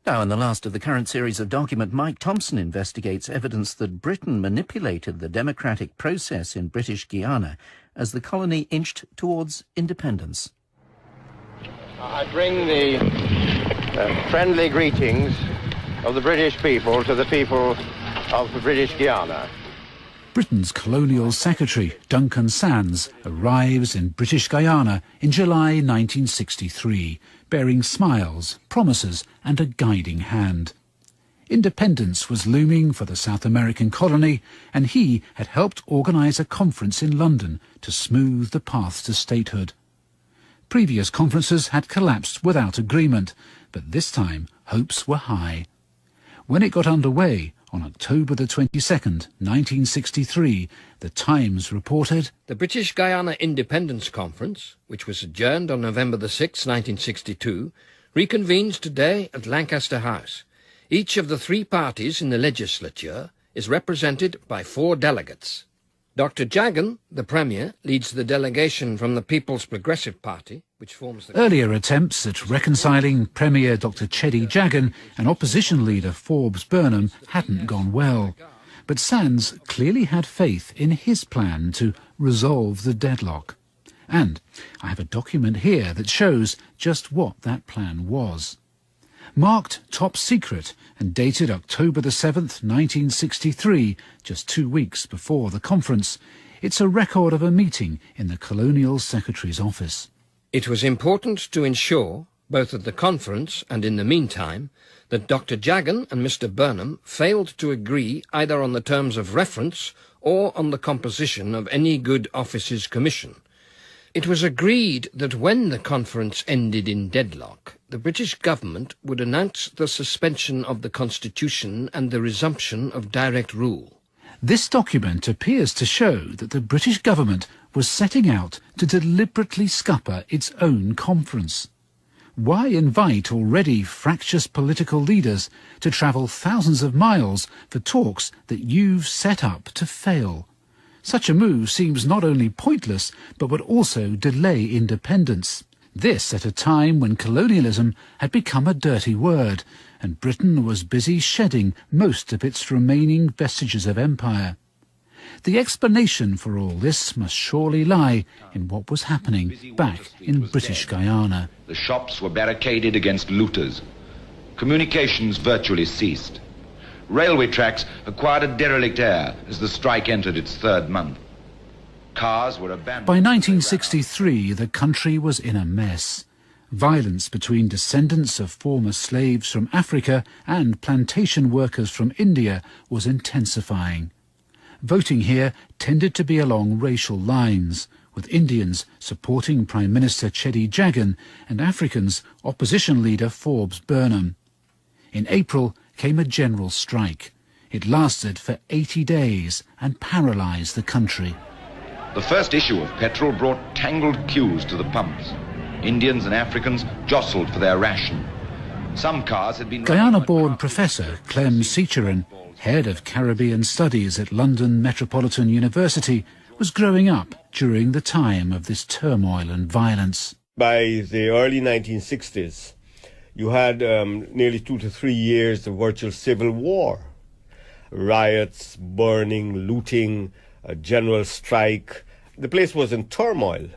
Now, in the last of the current series of Document, Mike Thompson investigates evidence that Britain manipulated the democratic process in British Guiana as the colony inched towards independence. I bring the friendly greetings of the British people to the people of British Guiana. Britain's colonial secretary, Duncan Sandys, arrives in British Guiana in July 1963, bearing smiles, promises and a guiding hand. Independence was looming for the South American colony, and he had helped organise a conference in London to smooth the path to statehood. Previous conferences had collapsed without agreement, but this time hopes were high. When it got underway, on October the 22nd, 1963, the Times reported, "The British Guiana Independence Conference, which was adjourned on November the 6th, 1962, reconvenes today at Lancaster House. Each of the three parties in the legislature is represented by 4 delegates. Dr. Jagan, the Premier, leads the delegation from the People's Progressive Party, which forms the..." Earlier attempts at reconciling Premier Dr. Cheddi Jagan and opposition leader Forbes Burnham hadn't gone well. But Sandys clearly had faith in his plan to resolve the deadlock. And I have a document here that shows just what that plan was. Marked top secret and dated October the 7th, 1963, just 2 weeks before the conference, it's a record of a meeting in the Colonial Secretary's office. "It was important to ensure, both at the conference and in the meantime, that Dr. Jagan and Mr. Burnham failed to agree either on the terms of reference or on the composition of any good offices commission. It was agreed that when the conference ended in deadlock, the British government would announce the suspension of the Constitution and the resumption of direct rule." This document appears to show that the British government was setting out to deliberately scupper its own conference. Why invite already fractious political leaders to travel thousands of miles for talks that you've set up to fail? Such a move seems not only pointless, but would also delay independence. This at a time when colonialism had become a dirty word, and Britain was busy shedding most of its remaining vestiges of empire. The explanation for all this must surely lie in what was happening back in British Guiana. The shops were barricaded against looters. Communications virtually ceased. Railway tracks acquired a derelict air as the strike entered its 3rd month. Cars were abandoned. By 1963, the country was in a mess. Violence between descendants of former slaves from Africa and plantation workers from India was intensifying. Voting here tended to be along racial lines, with Indians supporting Prime Minister Cheddi Jagan and Africans opposition leader Forbes Burnham. In April came a general strike. It lasted for 80 days and paralysed the country. The first issue of petrol brought tangled queues to the pumps. Indians and Africans jostled for their ration. Some cars had been... Guyana-born Professor Clem Seacharan, head of Caribbean Studies at London Metropolitan University, was growing up during the time of this turmoil and violence. By the early 1960s, you had nearly 2 to 3 years of virtual civil war. Riots, burning, looting, a general strike. The place was in turmoil,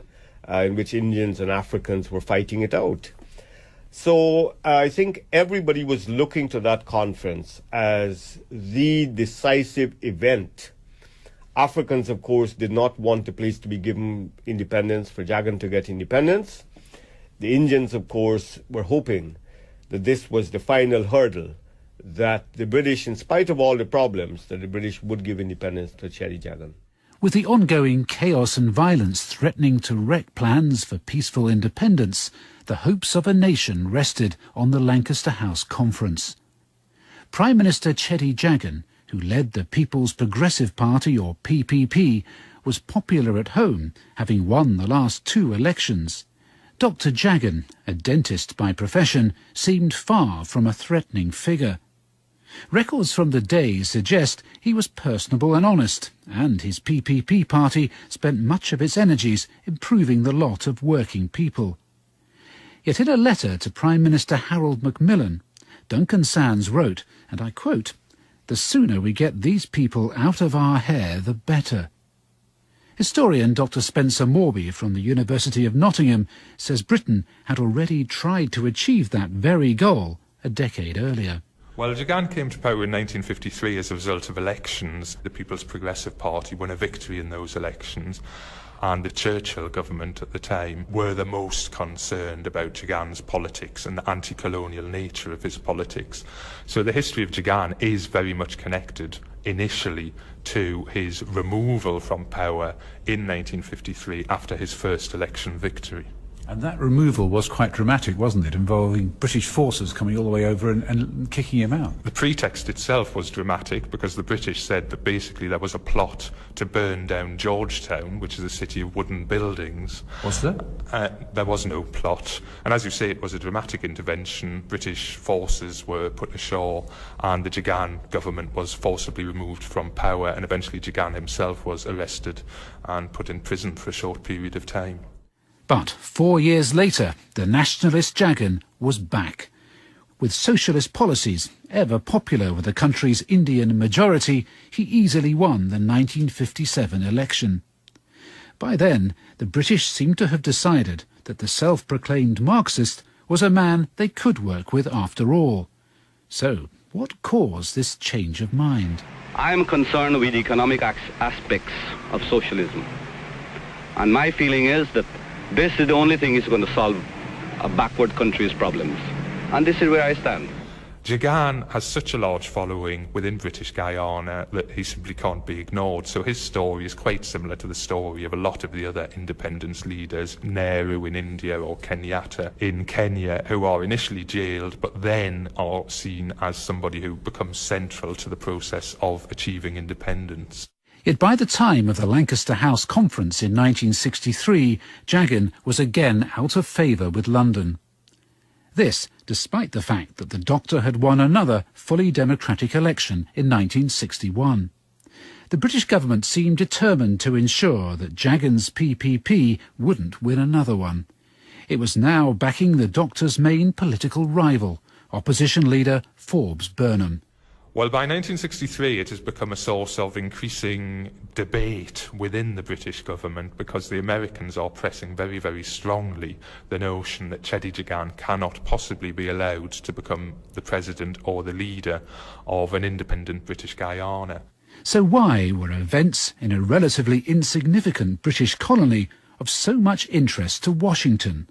in which Indians and Africans were fighting it out. So I think everybody was looking to that conference as the decisive event. Africans, of course, did not want the place to be given independence, for Jagan to get independence. The Indians, of course, were hoping that this was the final hurdle, that the British, in spite of all the problems, that the British would give independence to Cheddi Jagan. With the ongoing chaos and violence threatening to wreck plans for peaceful independence, the hopes of a nation rested on the Lancaster House Conference. Prime Minister Cheddi Jagan, who led the People's Progressive Party, or PPP, was popular at home, having won the last 2 elections. Dr. Jagan, a dentist by profession, seemed far from a threatening figure. Records from the day suggest he was personable and honest, and his PPP party spent much of its energies improving the lot of working people. Yet in a letter to Prime Minister Harold Macmillan, Duncan Sands wrote, and I quote, "The sooner we get these people out of our hair, the better." Historian Dr. Spencer Morby from the University of Nottingham says Britain had already tried to achieve that very goal a decade earlier. Well, Jagan came to power in 1953 as a result of elections. The People's Progressive Party won a victory in those elections, and the Churchill government at the time were the most concerned about Jagan's politics and the anti-colonial nature of his politics. So the history of Jagan is very much connected initially to his removal from power in 1953 after his first election victory. And that removal was quite dramatic, wasn't it, involving British forces coming all the way over and kicking him out? The pretext itself was dramatic because the British said that basically there was a plot to burn down Georgetown, which is a city of wooden buildings. Was there? There was no plot. And as you say, it was a dramatic intervention. British forces were put ashore and the Jagan government was forcibly removed from power, and eventually Jagan himself was arrested and put in prison for a short period of time. But 4 years later, the nationalist Jagan was back. With socialist policies ever popular with the country's Indian majority, he easily won the 1957 election. By then, the British seemed to have decided that the self-proclaimed Marxist was a man they could work with after all. So, what caused this change of mind? I am concerned with economic aspects of socialism. And my feeling is that this is the only thing that's going to solve a backward country's problems. And this is where I stand. Jagan has such a large following within British Guyana that he simply can't be ignored. So his story is quite similar to the story of a lot of the other independence leaders, Nehru in India or Kenyatta in Kenya, who are initially jailed but then are seen as somebody who becomes central to the process of achieving independence. Yet by the time of the Lancaster House Conference in 1963, Jagan was again out of favour with London. This, despite the fact that the doctor had won another fully democratic election in 1961. The British government seemed determined to ensure that Jagan's PPP wouldn't win another one. It was now backing the doctor's main political rival, opposition leader Forbes Burnham. Well, by 1963 it has become a source of increasing debate within the British government because the Americans are pressing very, very strongly the notion that Cheddi Jagan cannot possibly be allowed to become the president or the leader of an independent British Guyana. So why were events in a relatively insignificant British colony of so much interest to Washington?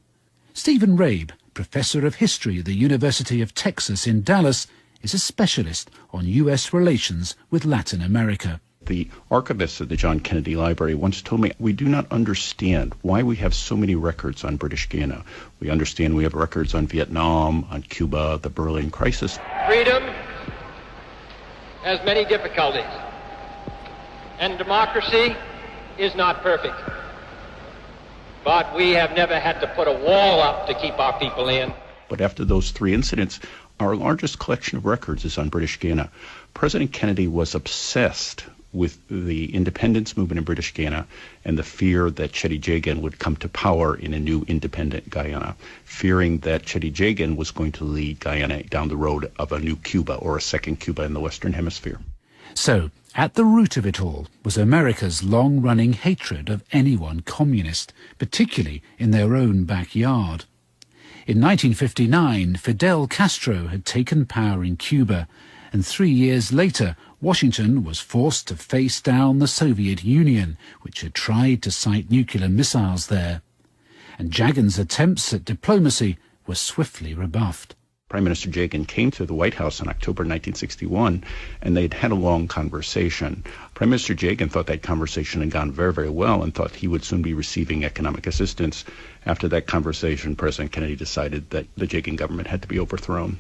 Stephen Rabe, Professor of History at the University of Texas in Dallas, is a specialist on U.S. relations with Latin America. The archivist at the John Kennedy Library once told me, we do not understand why we have so many records on British Guiana. We understand we have records on Vietnam, on Cuba, the Berlin crisis. Freedom has many difficulties, and democracy is not perfect. But we have never had to put a wall up to keep our people in. But after those three incidents, our largest collection of records is on British Guiana. President Kennedy was obsessed with the independence movement in British Guiana and the fear that Cheddi Jagan would come to power in a new independent Guyana, fearing that Cheddi Jagan was going to lead Guyana down the road of a new Cuba or a second Cuba in the Western Hemisphere. So, at the root of it all was America's long-running hatred of anyone communist, particularly in their own backyard. In 1959, Fidel Castro had taken power in Cuba, and 3 years later, Washington was forced to face down the Soviet Union, which had tried to site nuclear missiles there. And Jagan's attempts at diplomacy were swiftly rebuffed. Prime Minister Jagan came to the White House in October 1961, and they'd had a long conversation. Prime Minister Jagan thought that conversation had gone very, very well and thought he would soon be receiving economic assistance. After that conversation, President Kennedy decided that the Jagan government had to be overthrown.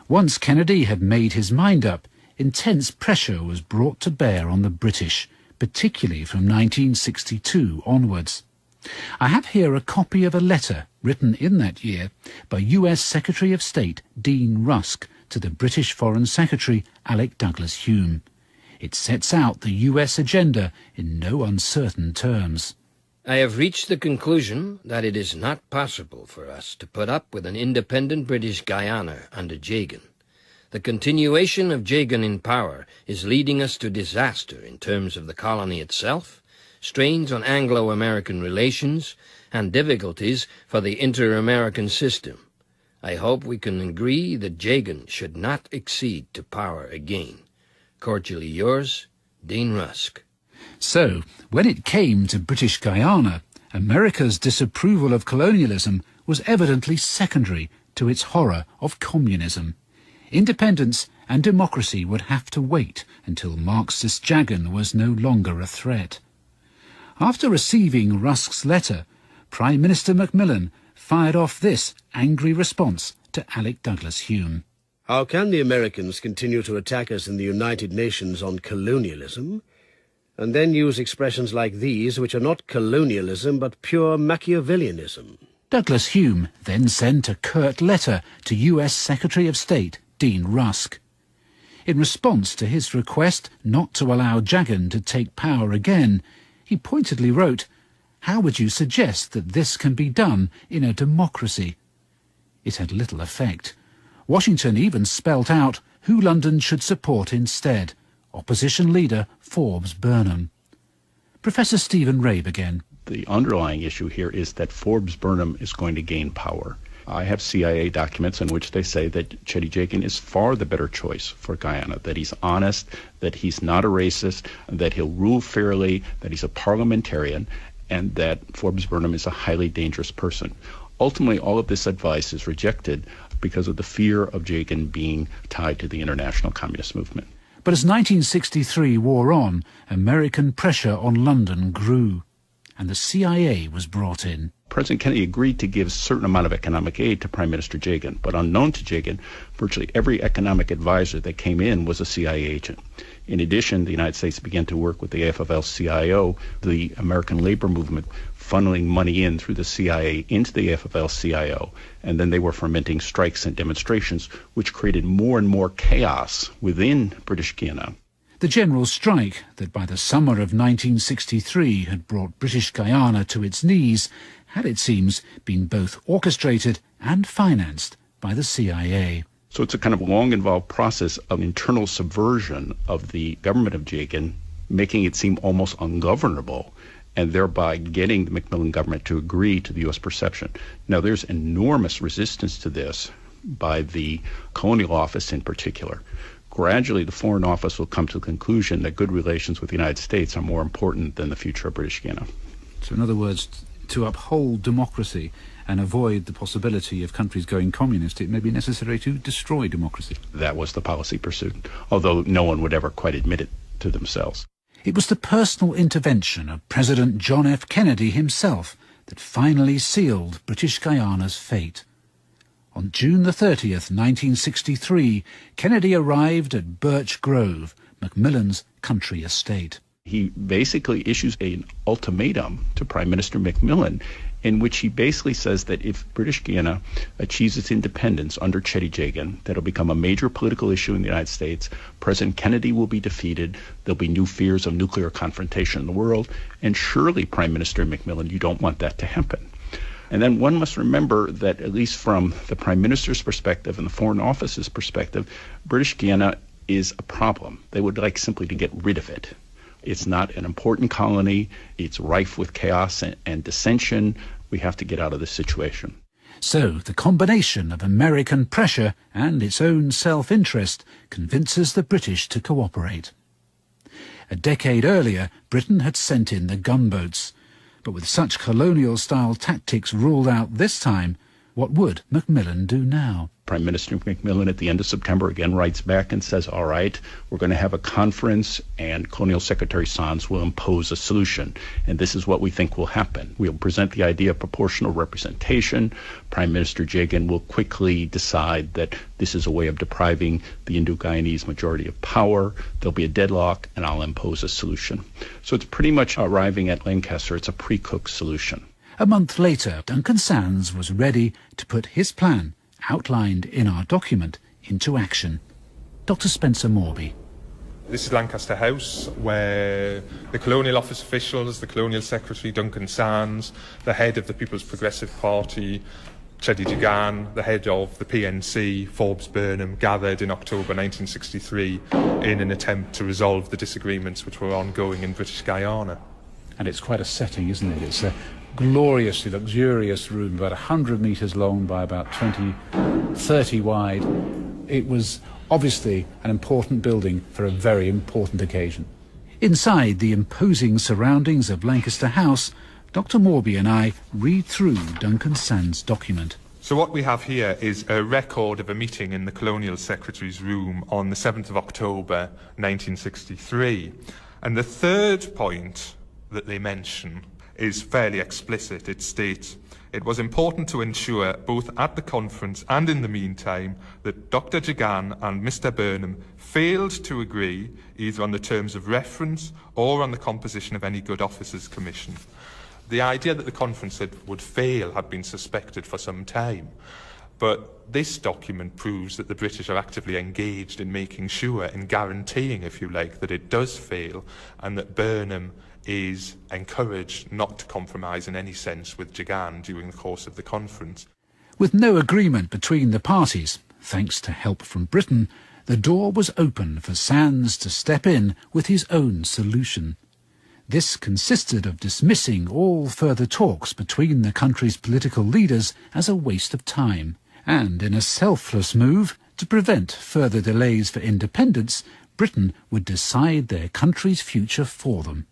Once Kennedy had made his mind up, intense pressure was brought to bear on the British, particularly from 1962 onwards. I have here a copy of a letter written in that year by US Secretary of State Dean Rusk to the British Foreign Secretary Alec Douglas Hume. It sets out the US agenda in no uncertain terms. I have reached the conclusion that it is not possible for us to put up with an independent British Guyana under Jagan. The continuation of Jagan in power is leading us to disaster in terms of the colony itself, strains on Anglo-American relations, and difficulties for the inter-American system. I hope we can agree that Jagan should not accede to power again. Cordially yours, Dean Rusk. So, when it came to British Guiana, America's disapproval of colonialism was evidently secondary to its horror of communism. Independence and democracy would have to wait until Marxist Jagan was no longer a threat. After receiving Rusk's letter, Prime Minister Macmillan fired off this angry response to Alec Douglas Hume. How can the Americans continue to attack us in the United Nations on colonialism, and then use expressions like these, which are not colonialism but pure Machiavellianism? Douglas Hume then sent a curt letter to US Secretary of State Dean Rusk. In response to his request not to allow Jagan to take power again, he pointedly wrote, "How would you suggest that this can be done in a democracy?" It had little effect. Washington even spelt out who London should support instead, opposition leader Forbes Burnham. Professor Stephen Rabe again. The underlying issue here is that Forbes Burnham is going to gain power. I have CIA documents in which they say that Cheddi Jagan is far the better choice for Guyana, that he's honest, that he's not a racist, that he'll rule fairly, that he's a parliamentarian, and that Forbes Burnham is a highly dangerous person. Ultimately, all of this advice is rejected because of the fear of Jagan being tied to the international communist movement. But as 1963 wore on, American pressure on London grew, and the CIA was brought in. President Kennedy agreed to give a certain amount of economic aid to Prime Minister Jagan, but unknown to Jagan, virtually every economic advisor that came in was a CIA agent. In addition, the United States began to work with the AFL-CIO, the American labor movement, funneling money in through the CIA into the AFL-CIO, and then they were fomenting strikes and demonstrations, which created more and more chaos within British Guiana. The general strike that by the summer of 1963 had brought British Guiana to its knees had, it seems, been both orchestrated and financed by the CIA. So it's a kind of long, involved process of internal subversion of the government of Jagan, making it seem almost ungovernable, and thereby getting the Macmillan government to agree to the U.S. perception. Now, there's enormous resistance to this by the Colonial Office in particular. Gradually, the Foreign Office will come to the conclusion that good relations with the United States are more important than the future of British Guiana. So in other words, to uphold democracy and avoid the possibility of countries going communist, it may be necessary to destroy democracy. That was the policy pursued, although no one would ever quite admit it to themselves. It was the personal intervention of President John F. Kennedy himself that finally sealed British Guyana's fate. On June the 30th, 1963, Kennedy arrived at Birch Grove, Macmillan's country estate. He basically issues an ultimatum to Prime Minister Macmillan in which he basically says that if British Guiana achieves its independence under Cheddi Jagan, that'll become a major political issue in the United States. President Kennedy will be defeated. There'll be new fears of nuclear confrontation in the world. And surely, Prime Minister Macmillan, you don't want that to happen. And then one must remember that, at least from the Prime Minister's perspective and the Foreign Office's perspective, British Guiana is a problem. They would like simply to get rid of it. It's not an important colony. It's rife with chaos and dissension. We have to get out of this situation. So the combination of American pressure and its own self-interest convinces the British to cooperate. A decade earlier, Britain had sent in the gunboats. But with such colonial-style tactics ruled out this time, what would Macmillan do now? Prime Minister Macmillan at the end of September again writes back and says, all right, we're going to have a conference and Colonial Secretary Sands will impose a solution. And this is what we think will happen. We'll present the idea of proportional representation. Prime Minister Jagan will quickly decide that this is a way of depriving the Indo-Guyanese majority of power. There'll be a deadlock and I'll impose a solution. So it's pretty much arriving at Lancaster. It's a pre-cooked solution. A month later, Duncan Sands was ready to put his plan, outlined in our document, into action. Dr. Spencer Morby. This is Lancaster House, where the Colonial Office officials, the Colonial Secretary Duncan Sands, the head of the People's Progressive Party, Cheddi Jagan, the head of the PNC, Forbes Burnham, gathered in October 1963 in an attempt to resolve the disagreements which were ongoing in British Guiana. And it's quite a setting, isn't it? It's a gloriously luxurious room, about 100 metres long by about 30 wide. It was obviously an important building for a very important occasion. Inside the imposing surroundings of Lancaster House, Dr. Morby and I read through Duncan Sand's document. So what we have here is a record of a meeting in the Colonial Secretary's room on the 7th of October 1963. And the third point that they mention is fairly explicit. It states, "It was important to ensure, both at the conference and in the meantime, that Dr. Jagan and Mr. Burnham failed to agree either on the terms of reference or on the composition of any good officers' commission." The idea that the conference would fail had been suspected for some time, but this document proves that the British are actively engaged in making sure, in guaranteeing, if you like, that it does fail, and that Burnham is encouraged not to compromise in any sense with Jagan during the course of the conference. With no agreement between the parties, thanks to help from Britain, the door was open for Sands to step in with his own solution. This consisted of dismissing all further talks between the country's political leaders as a waste of time, and in a selfless move to prevent further delays for independence, Britain would decide their country's future for them.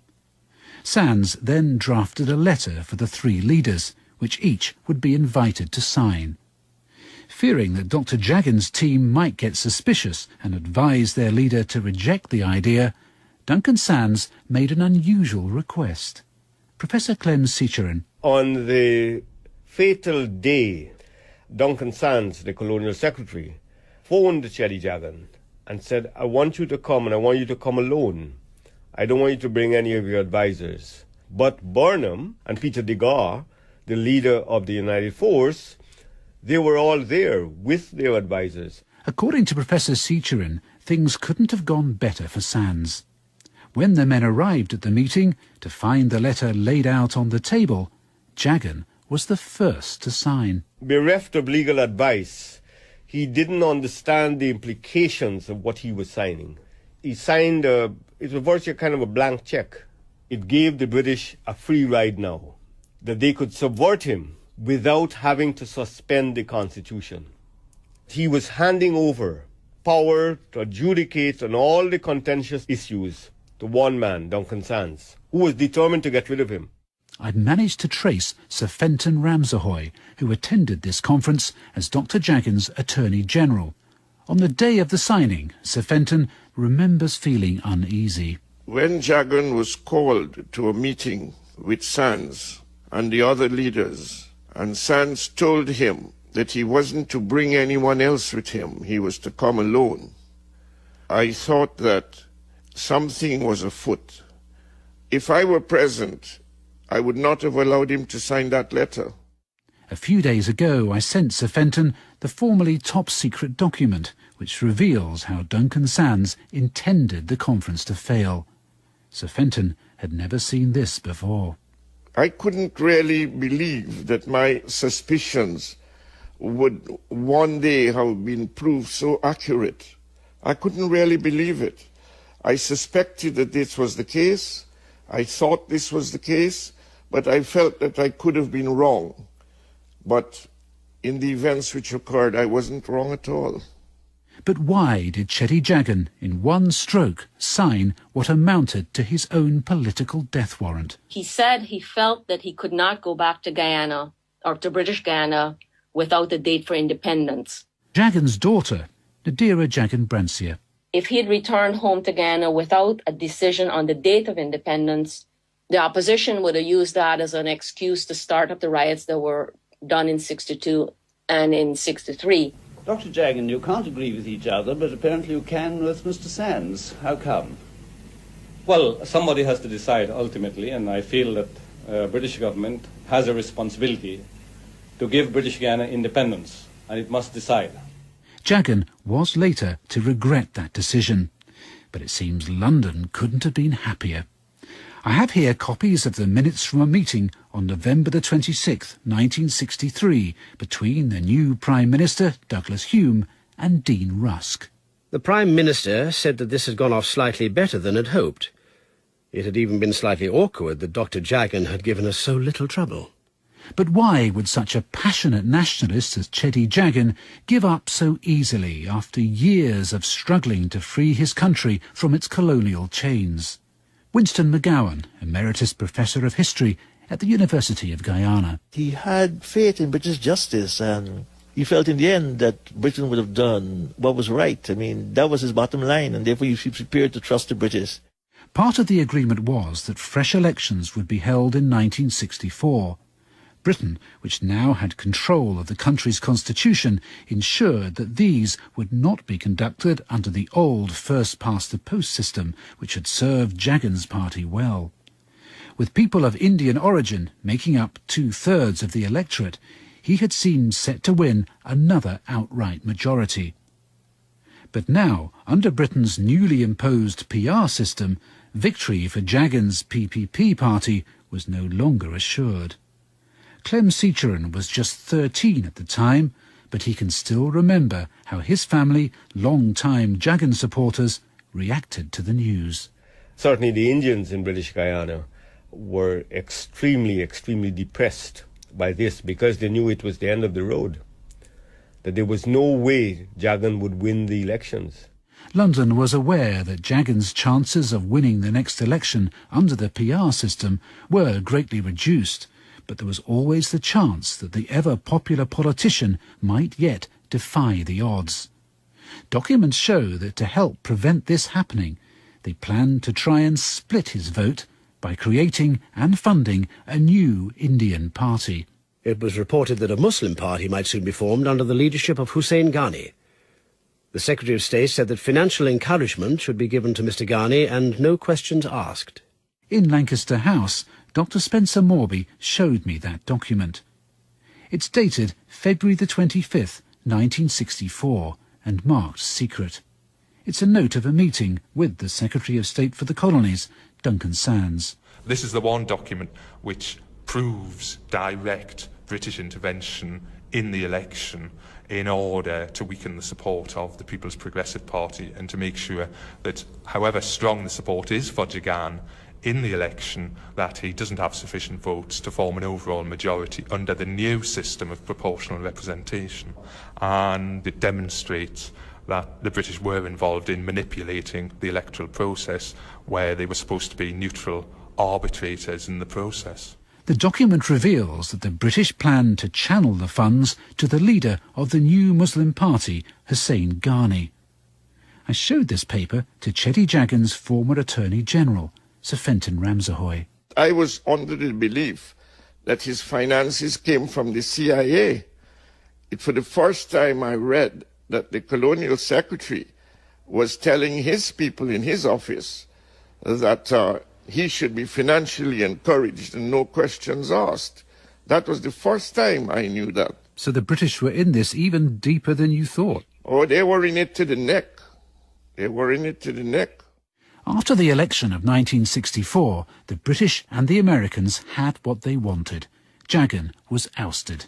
Sands then drafted a letter for the three leaders, which each would be invited to sign. Fearing that Dr. Jagan's team might get suspicious and advise their leader to reject the idea, Duncan Sands made an unusual request. Professor Clem Seacharan. On the fatal day, Duncan Sands, the Colonial Secretary, phoned Cheddi Jagan and said, "I want you to come, and I want you to come alone. I don't want you to bring any of your advisors." But Burnham and Peter de Gaar, the leader of the United Force, they were all there with their advisors. According to Professor Seacharan, things couldn't have gone better for Sands. When the men arrived at the meeting to find the letter laid out on the table, Jagan was the first to sign. Bereft of legal advice, he didn't understand the implications of what he was signing. He signed it was virtually kind of a blank check. It gave the British a free ride now, that they could subvert him without having to suspend the Constitution. He was handing over power to adjudicate on all the contentious issues to one man, Duncan Sands, who was determined to get rid of him. I'd managed to trace Sir Fenton Ramsahoy, who attended this conference as Dr. Jagan's Attorney General. On the day of the signing, Sir Fenton remembers feeling uneasy. When Jagan was called to a meeting with Sands and the other leaders, and Sands told him that he wasn't to bring anyone else with him, he was to come alone, I thought that something was afoot. If I were present, I would not have allowed him to sign that letter. A few days ago, I sent Sir Fenton the formerly top-secret document which reveals how Duncan Sands intended the conference to fail. Sir Fenton had never seen this before. I couldn't really believe that my suspicions would one day have been proved so accurate. I couldn't really believe it. I suspected that this was the case. I thought this was the case, but I felt that I could have been wrong. But in the events which occurred, I wasn't wrong at all. But why did Cheddi Jagan, in one stroke, sign what amounted to his own political death warrant? He said he felt that he could not go back to Guyana, or to British Guiana, without a date for independence. Jagan's daughter, Nadira Jagan Brancia. If he had returned home to Guyana without a decision on the date of independence, the opposition would have used that as an excuse to start up the riots that were done in 62 and in 63. Dr. Jagan, you can't agree with each other, but apparently you can with Mr. Sands. How come? Well, somebody has to decide ultimately, and I feel that British government has a responsibility to give British Guiana independence, and it must decide. Jagan was later to regret that decision, but it seems London couldn't have been happier. I have here copies of the minutes from a meeting on November the 26th, 1963, between the new Prime Minister, Douglas Hume, and Dean Rusk. The Prime Minister said that this had gone off slightly better than had hoped. It had even been slightly awkward that Dr. Jagan had given us so little trouble. But why would such a passionate nationalist as Cheddi Jagan give up so easily after years of struggling to free his country from its colonial chains? Winston McGowan, Emeritus Professor of History at the University of Guyana. He had faith in British justice, and he felt in the end that Britain would have done what was right. I mean, that was his bottom line, and therefore he was prepared to trust the British. Part of the agreement was that fresh elections would be held in 1964. Britain, which now had control of the country's constitution, ensured that these would not be conducted under the old first-past-the-post system, which had served Jagan's party well. With people of Indian origin making up 2/3 of the electorate, he had seemed set to win another outright majority. But now, under Britain's newly imposed PR system, victory for Jagan's PPP party was no longer assured. Clem Seacharan was just 13 at the time, but he can still remember how his family, long-time Jagan supporters, reacted to the news. Certainly the Indians in British Guyana were extremely depressed by this, because they knew it was the end of the road, that there was no way Jagan would win the elections. London was aware that Jagan's chances of winning the next election under the PR system were greatly reduced, but there was always the chance that the ever-popular politician might yet defy the odds. Documents show that to help prevent this happening, they planned to try and split his vote by creating and funding a new Indian party. It was reported that a Muslim party might soon be formed under the leadership of Hussein Ghani. The Secretary of State said that financial encouragement should be given to Mr. Ghani and no questions asked. In Lancaster House, Dr. Spencer Morby showed me that document. It's dated February the 25th, 1964, and marked secret. It's a note of a meeting with the Secretary of State for the Colonies, Duncan Sands. This is the one document which proves direct British intervention in the election in order to weaken the support of the People's Progressive Party and to make sure that, however strong the support is for Jagan in the election, that he doesn't have sufficient votes to form an overall majority under the new system of proportional representation. And it demonstrates that the British were involved in manipulating the electoral process, where they were supposed to be neutral arbitrators in the process. The document reveals that the British planned to channel the funds to the leader of the new Muslim party, Hussein Ghani. I showed this paper to Cheddi Jagan's former Attorney General, Sir Fenton Ramsahoy. I was under the belief that his finances came from the CIA. For the first time I read that the colonial secretary was telling his people in his office that he should be financially encouraged and no questions asked. That was the first time I knew that. So the British were in this even deeper than you thought? Oh, they were in it to the neck. They were in it to the neck. After the election of 1964, the British and the Americans had what they wanted. Jagan was ousted.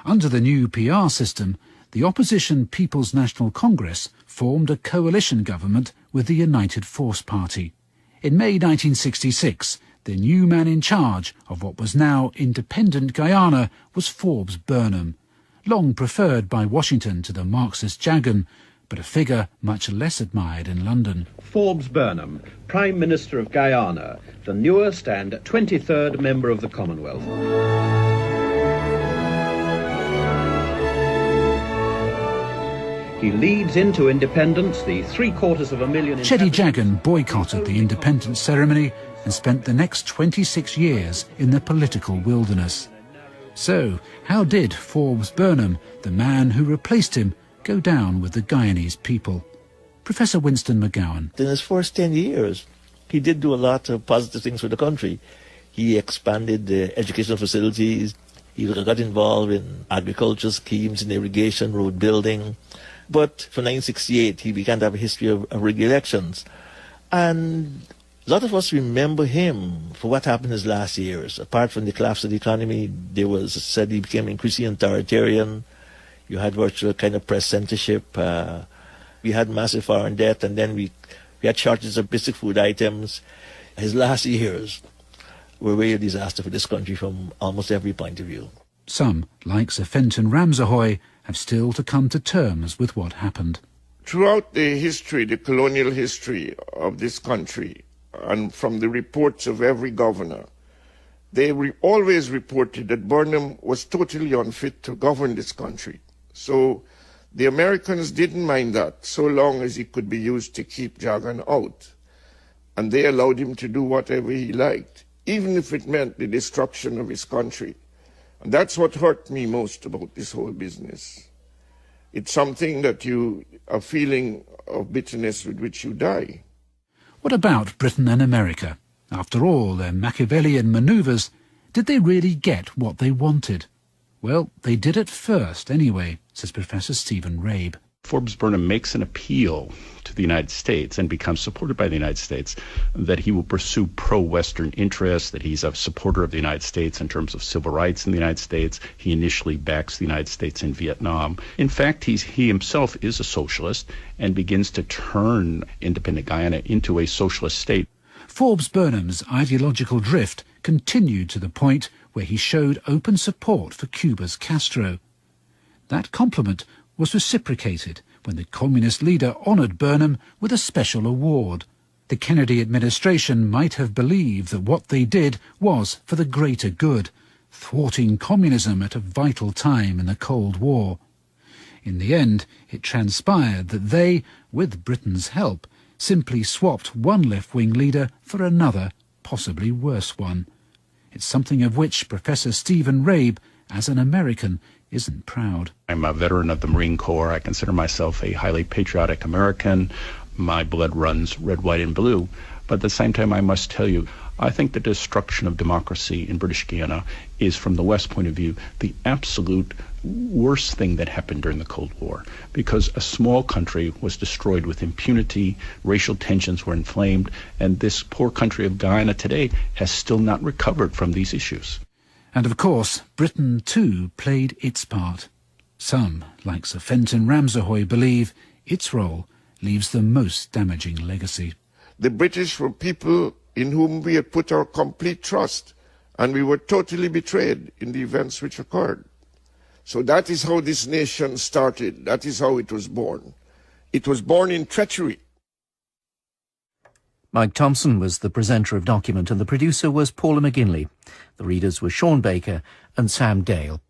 Under the new PR system, the opposition People's National Congress formed a coalition government with the United Force Party. In May 1966, the new man in charge of what was now independent Guyana was Forbes Burnham, long preferred by Washington to the Marxist Jagan, but a figure much less admired in London. Forbes Burnham, Prime Minister of Guyana, the newest and 23rd member of the Commonwealth. He leads into independence the 750,000... Cheddi Jagan boycotted the independence ceremony and spent the next 26 years in the political wilderness. So, how did Forbes Burnham, the man who replaced him, go down with the Guyanese people? Professor Winston McGowan. In his first 10 years, he did do a lot of positive things for the country. He expanded the educational facilities. He got involved in agriculture schemes, in irrigation, road building. But for 1968, he began to have a history of rigged elections. And A lot of us remember him for what happened in his last years. Apart from the collapse of the economy, there was said he became increasingly authoritarian. You had virtual kind of press censorship. We had massive foreign debt, and then we had shortages of basic food items. His last years were really a disaster for this country from almost every point of view. Some, like Sir Fenton Ramsay, have still to come to terms with what happened. Throughout the history, the colonial history of this country, and from the reports of every governor, they always reported that Burnham was totally unfit to govern this country. So the Americans didn't mind that, so long as he could be used to keep Jagan out. And they allowed him to do whatever he liked, even if it meant the destruction of his country. And that's what hurt me most about this whole business. It's something that a feeling of bitterness with which you die. What about Britain and America? After all their Machiavellian manoeuvres, did they really get what they wanted? Well, they did at first anyway, says Professor Stephen Rabe. Forbes Burnham makes an appeal to the United States and becomes supported by the United States that he will pursue pro-Western interests, that he's a supporter of the United States in terms of civil rights in the United States. He initially backs the United States in Vietnam. In fact, he himself is a socialist and begins to turn independent Guyana into a socialist state. Forbes Burnham's ideological drift continued to the point where he showed open support for Cuba's Castro. That compliment was reciprocated when the communist leader honoured Burnham with a special award. The Kennedy administration might have believed that what they did was for the greater good, thwarting communism at a vital time in the Cold War. In the end, it transpired that they, with Britain's help, simply swapped one left-wing leader for another, possibly worse one. It's something of which Professor Stephen Rabe, as an American, isn't proud. I'm a veteran of the Marine Corps. I consider myself a highly patriotic American. My blood runs red, white, and blue. But at the same time, I must tell you, I think the destruction of democracy in British Guiana is, from the West point of view, the absolute worst thing that happened during the Cold War, because a small country was destroyed with impunity, racial tensions were inflamed, and this poor country of Guyana today has still not recovered from these issues. And of course, Britain too played its part. Some, like Sir Fenton Ramsay, believe its role leaves the most damaging legacy. The British were people in whom we had put our complete trust, and we were totally betrayed in the events which occurred. So that is how this nation started. That is how it was born. It was born in treachery. Mike Thompson was the presenter of Document and the producer was Paula McGinley. The readers were Sean Baker and Sam Dale.